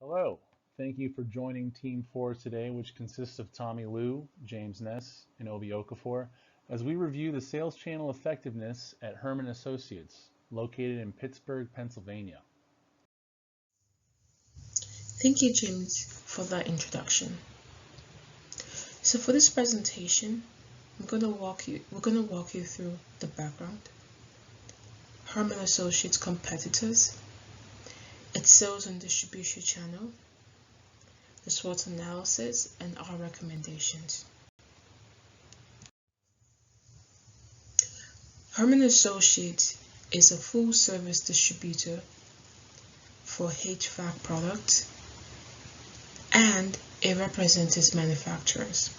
Hello. Thank you for joining Team 4 today, which consists of Tommy Liu, James Ness, and Obi Okafor, as we review the sales channel effectiveness at Herrmann Associates, located in Pittsburgh, Pennsylvania. Thank you, James, for that introduction. So for this presentation, we're going to walk you through the background, Herrmann Associates competitors, its sales and distribution channel, the SWOT analysis, and our recommendations. Herrmann Associates is a full-service distributor for HVAC products, and it represents its manufacturers.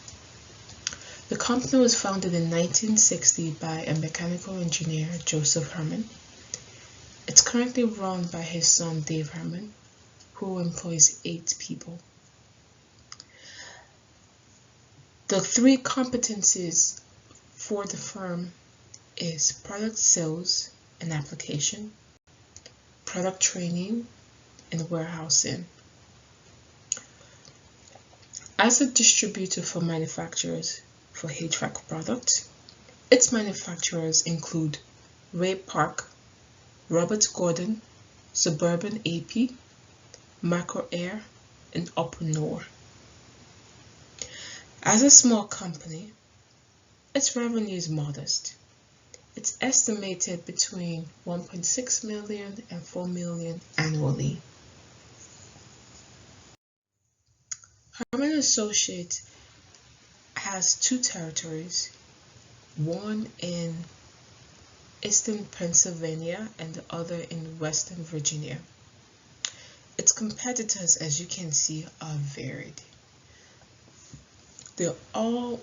The company was founded in 1960 by a mechanical engineer, Joseph Herrmann. It's currently run by his son, Dave Herrmann, who employs 8 people. The 3 competencies for the firm is product sales and application, product training, and warehousing. As a distributor for manufacturers for HVAC products, its manufacturers include Ray Park, Robert Gordon, Suburban AP, Macro Air, and Upper Nor. As a small company, its revenue is modest. It's estimated between $1.6 million and $4 million annually. Herrmann Associates has 2 territories, one in Eastern Pennsylvania and the other in Western Virginia. Its competitors, as you can see, are varied. They all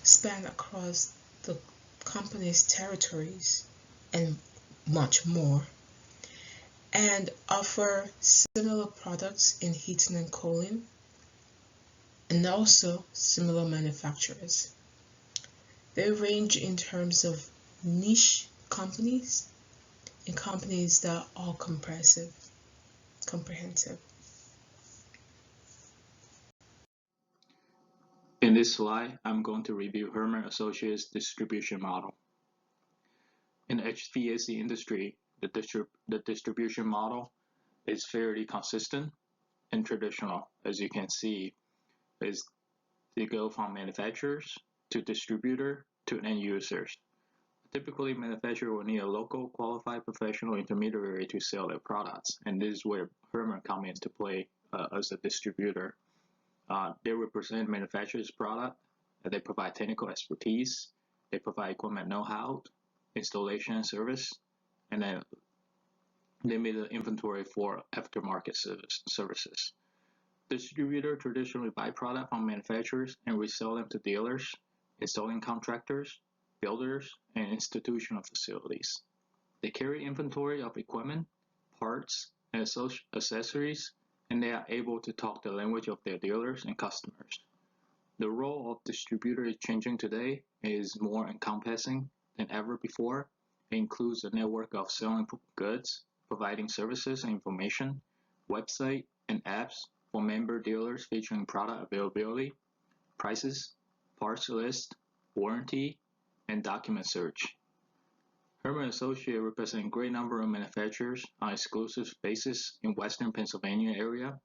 span across the company's territories and much more, and offer similar products in heating and cooling, and also similar manufacturers. They range in terms of niche companies and companies that are all comprehensive. In this slide, I'm going to review Herrmann Associates' distribution model. In the HVAC industry, the distribution model is fairly consistent and traditional. As you can see, is they go from manufacturers to distributor to end users. Typically, manufacturer will need a local qualified professional intermediary to sell their products, and this is where Herrmann comes into play as a distributor. They represent manufacturer's product, they provide technical expertise, they provide equipment know-how, installation and service, and then limited inventory for aftermarket services. Distributor traditionally buy product from manufacturers and resell them to dealers, installing contractors, builders, and institutional facilities. They carry inventory of equipment, parts, and accessories, and they are able to talk the language of their dealers and customers. The role of distributor is changing today. It is more encompassing than ever before. It includes a network of selling goods, providing services and information, website and apps for member dealers featuring product availability, prices, parts list, warranty, and document search. Herrmann Associates represents a great number of manufacturers on an exclusive basis in Western Pennsylvania area.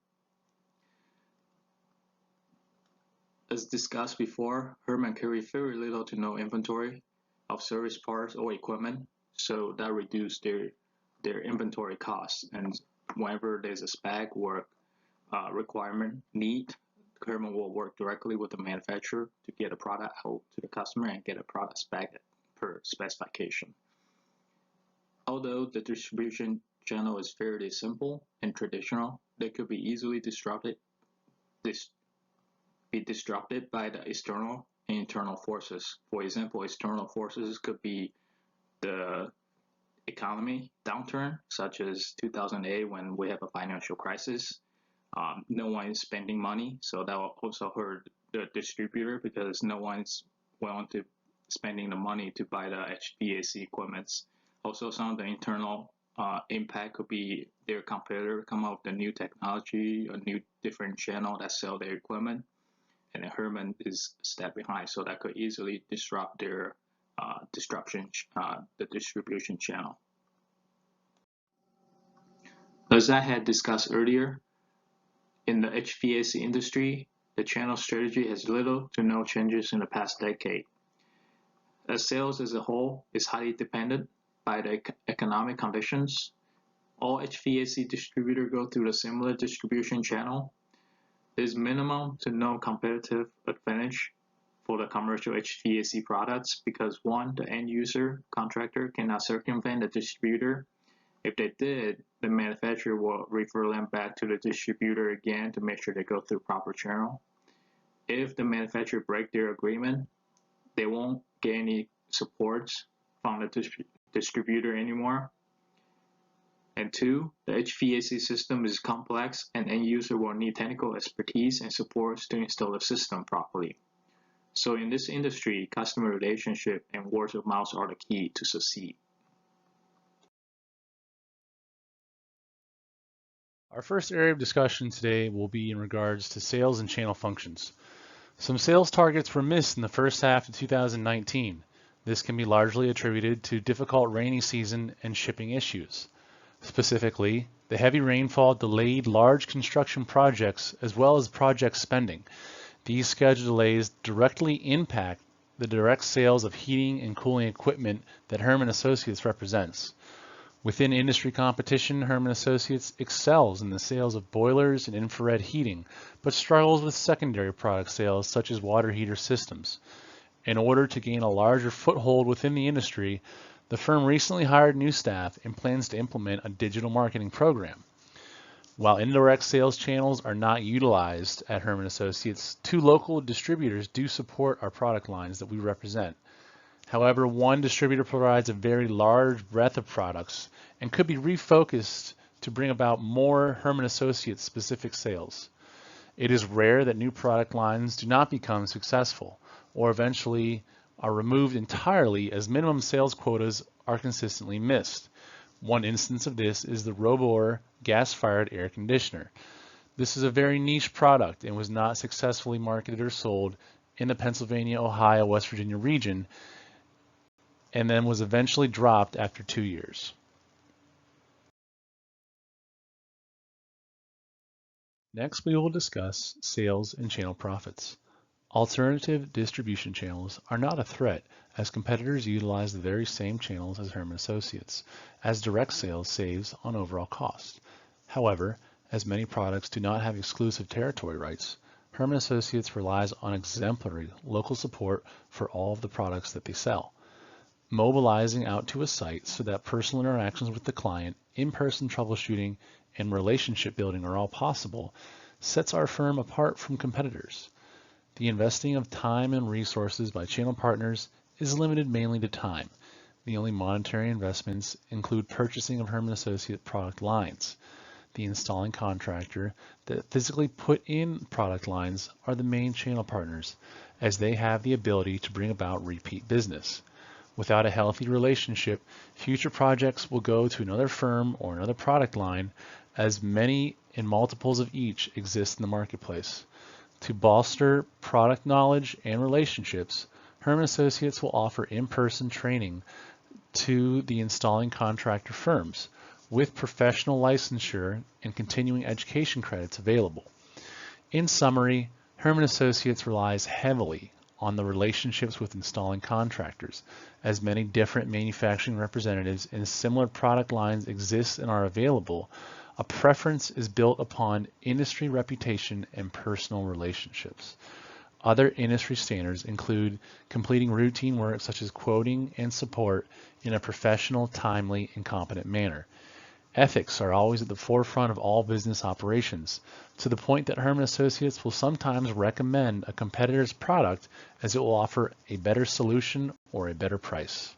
As discussed before, Herrmann carries very little to no inventory of service parts or equipment, so that reduces their inventory costs. And whenever there's a spec or requirement need, Herrmann will work directly with the manufacturer to get a product out to the customer and get a product spec per specification. Although the distribution channel is fairly simple and traditional, they could be easily disrupted by the external and internal forces. For example, external forces could be the economy downturn, such as 2008 when we have a financial crisis. No one is spending money, so that will also hurt the distributor because no one's willing to spending the money to buy the HVAC equipment. Also, some of the internal impact could be their competitor come up with a new technology, a new different channel that sell their equipment, and then Herrmann is a step behind, so that could easily disrupt their the distribution channel. As I had discussed earlier, in the HVAC industry, the channel strategy has little to no changes in the past decade. As sales as a whole is highly dependent by the economic conditions, all HVAC distributors go through a similar distribution channel. There's minimum to no competitive advantage for the commercial HVAC products because one, the end user contractor cannot circumvent the distributor. If they did, the manufacturer will refer them back to the distributor again to make sure they go through proper channel. If the manufacturer break their agreement, they won't get any support from the distributor anymore. And two, the HVAC system is complex and end user will need technical expertise and support to install the system properly. So in this industry, customer relationship and word of mouth are the key to succeed. Our first area of discussion today will be in regards to sales and channel functions. Some sales targets were missed in the first half of 2019. This can be largely attributed to difficult rainy season and shipping issues. Specifically, the heavy rainfall delayed large construction projects as well as project spending. These schedule delays directly impact the direct sales of heating and cooling equipment that Herrmann Associates represents. Within industry competition, Herrmann Associates excels in the sales of boilers and infrared heating, but struggles with secondary product sales such as water heater systems. In order to gain a larger foothold within the industry, the firm recently hired new staff and plans to implement a digital marketing program. While indirect sales channels are not utilized at Herrmann Associates, 2 local distributors do support our product lines that we represent. However, one distributor provides a very large breadth of products and could be refocused to bring about more Herrmann Associates specific sales. It is rare that new product lines do not become successful or eventually are removed entirely as minimum sales quotas are consistently missed. One instance of this is the Robor gas-fired air conditioner. This is a very niche product and was not successfully marketed or sold in the Pennsylvania, Ohio, West Virginia region, and then was eventually dropped after 2 years. Next, we will discuss sales and channel profits. Alternative distribution channels are not a threat as competitors utilize the very same channels as Herrmann Associates, as direct sales saves on overall cost. However, as many products do not have exclusive territory rights, Herrmann Associates relies on exemplary local support for all of the products that they sell. Mobilizing out to a site so that personal interactions with the client, in-person troubleshooting, and relationship building are all possible sets our firm apart from competitors. The investing of time and resources by channel partners is limited mainly to time. The only monetary investments include purchasing of Herrmann Associate product lines. The installing contractor that physically put in product lines are the main channel partners, as they have the ability to bring about repeat business. Without a healthy relationship, future projects will go to another firm or another product line, as many and multiples of each exist in the marketplace. To bolster product knowledge and relationships, Herrmann Associates will offer in-person training to the installing contractor firms, with professional licensure and continuing education credits available. In summary, Herrmann Associates relies heavily on the relationships with installing contractors, as many different manufacturing representatives in similar product lines exist and are available. A preference is built upon industry reputation and personal relationships. Other industry standards include completing routine work such as quoting and support in a professional, timely, and competent manner. Ethics are always at the forefront of all business operations, to the point that Herrmann Associates will sometimes recommend a competitor's product as it will offer a better solution or a better price.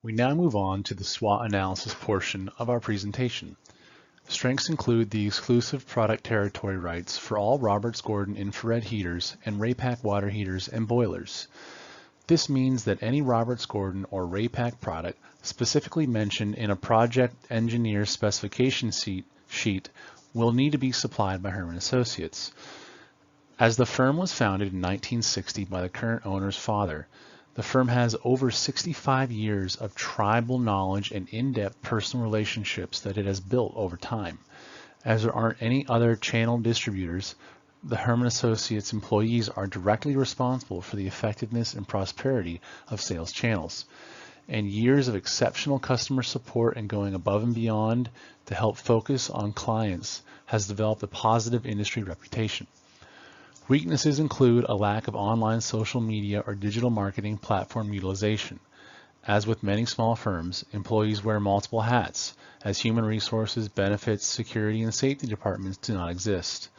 We now move on to the SWOT analysis portion of our presentation. Strengths include the exclusive product territory rights for all Roberts Gordon infrared heaters and Raypak water heaters and boilers. This means that any Roberts Gordon or Raypak product specifically mentioned in a project engineer's specification sheet will need to be supplied by Herrmann Associates. As the firm was founded in 1960 by the current owner's father, the firm has over 65 years of tribal knowledge and in-depth personal relationships that it has built over time. As there aren't any other channel distributors, the Herrmann Associates employees are directly responsible for the effectiveness and prosperity of sales channels. And years of exceptional customer support and going above and beyond to help focus on clients has developed a positive industry reputation. Weaknesses include a lack of online social media or digital marketing platform utilization. As with many small firms, employees wear multiple hats, as human resources, benefits, security, and safety departments do not exist.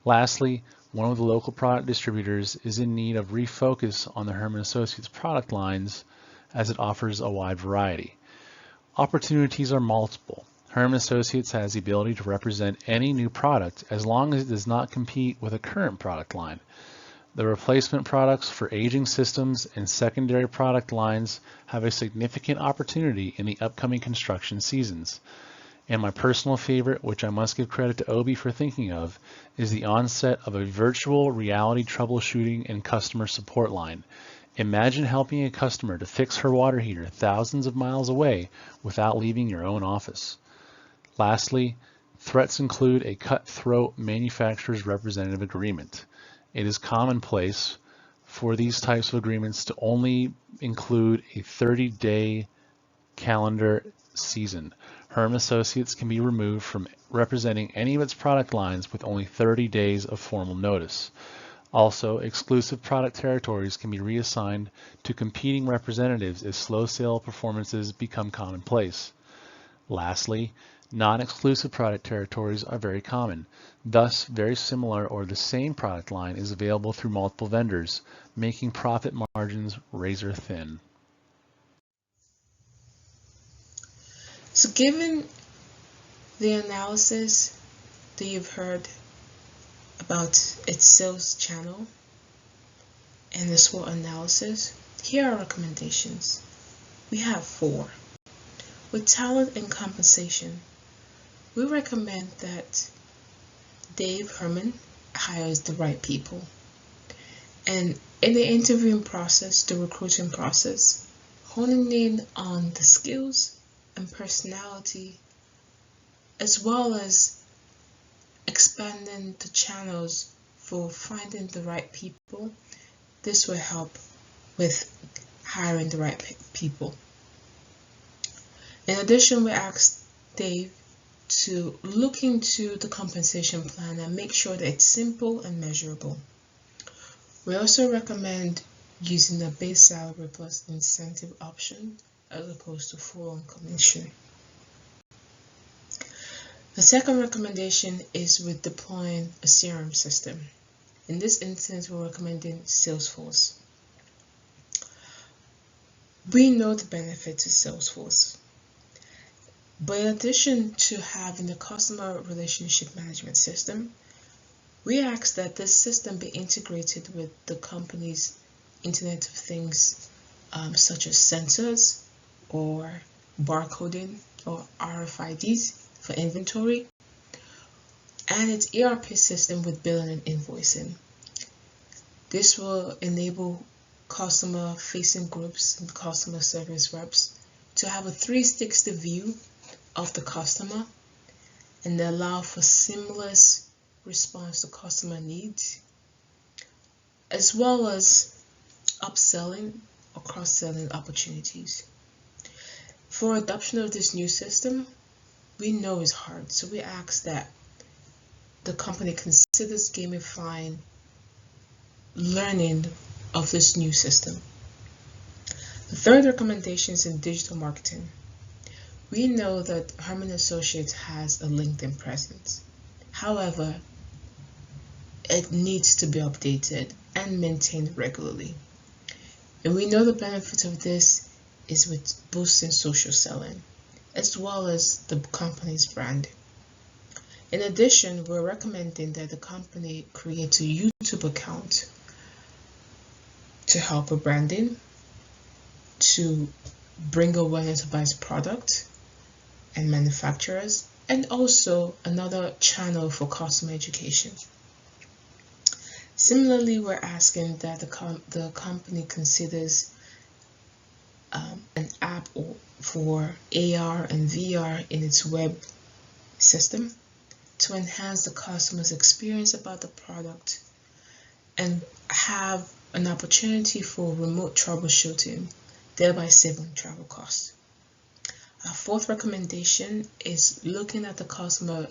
Lastly, one of the local product distributors is in need of refocus on the Herrmann Associates product lines as it offers a wide variety. Opportunities are multiple. Herrmann Associates has the ability to represent any new product as long as it does not compete with a current product line. The replacement products for aging systems and secondary product lines have a significant opportunity in the upcoming construction seasons. And my personal favorite, which I must give credit to Obi for thinking of, is the onset of a virtual reality troubleshooting and customer support line. Imagine helping a customer to fix her water heater thousands of miles away without leaving your own office. Lastly, threats include a cutthroat manufacturer's representative agreement. It is commonplace for these types of agreements to only include a 30-day calendar season. Herrmann Associates can be removed from representing any of its product lines with only 30 days of formal notice. Also, exclusive product territories can be reassigned to competing representatives if slow sale performances become commonplace. Lastly, non-exclusive product territories are very common. Thus, very similar or the same product line is available through multiple vendors, making profit margins razor thin. So given the analysis that you've heard about its sales channel and the SWOT analysis, here are recommendations. We have 4. With talent and compensation, we recommend that Dave Herrmann hires the right people. And in the interviewing process, the recruiting process, honing in on the skills and personality, as well as expanding the channels for finding the right people. This will help with hiring the right people. In addition, we asked Dave to look into the compensation plan and make sure that it's simple and measurable. We also recommend using a base salary plus incentive option as opposed to full-on commission. The second recommendation is with deploying a CRM system. In this instance, we're recommending Salesforce. We know the benefits of Salesforce. But in addition to having a customer relationship management system, we ask that this system be integrated with the company's Internet of Things, such as sensors or barcoding or RFIDs for inventory, and its ERP system with billing and invoicing. This will enable customer-facing groups and customer service reps to have a 360 view of the customer and allow for seamless response to customer needs, as well as upselling or cross-selling opportunities. For adoption of this new system, we know it's hard, so we ask that the company considers gamifying learning of this new system. The third recommendation is in digital marketing. We know that Herrmann Associates has a LinkedIn presence. However, it needs to be updated and maintained regularly. And we know the benefit of this is with boosting social selling, as well as the company's brand. In addition, we're recommending that the company create a YouTube account to help with branding, to bring awareness about its product and manufacturers, and also another channel for customer education. Similarly, we're asking that the company considers an app for AR and VR in its web system to enhance the customer's experience about the product and have an opportunity for remote troubleshooting, thereby saving travel costs. Our fourth recommendation is looking at the customer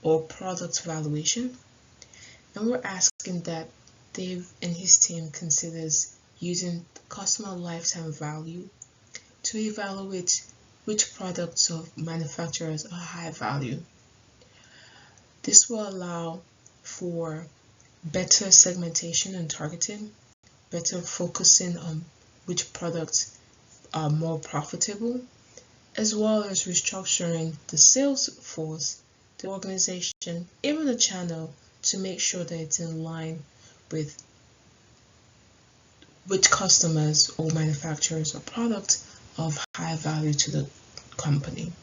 or product valuation, and we're asking that Dave and his team considers using customer lifetime value to evaluate which products or manufacturers are high value. This will allow for better segmentation and targeting, better focusing on which products are more profitable, as well as restructuring the sales force, the organization, even the channel, to make sure that it's in line with which customers or manufacturers or products of high value to the company.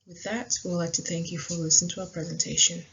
With that, we would like to thank you for listening to our presentation.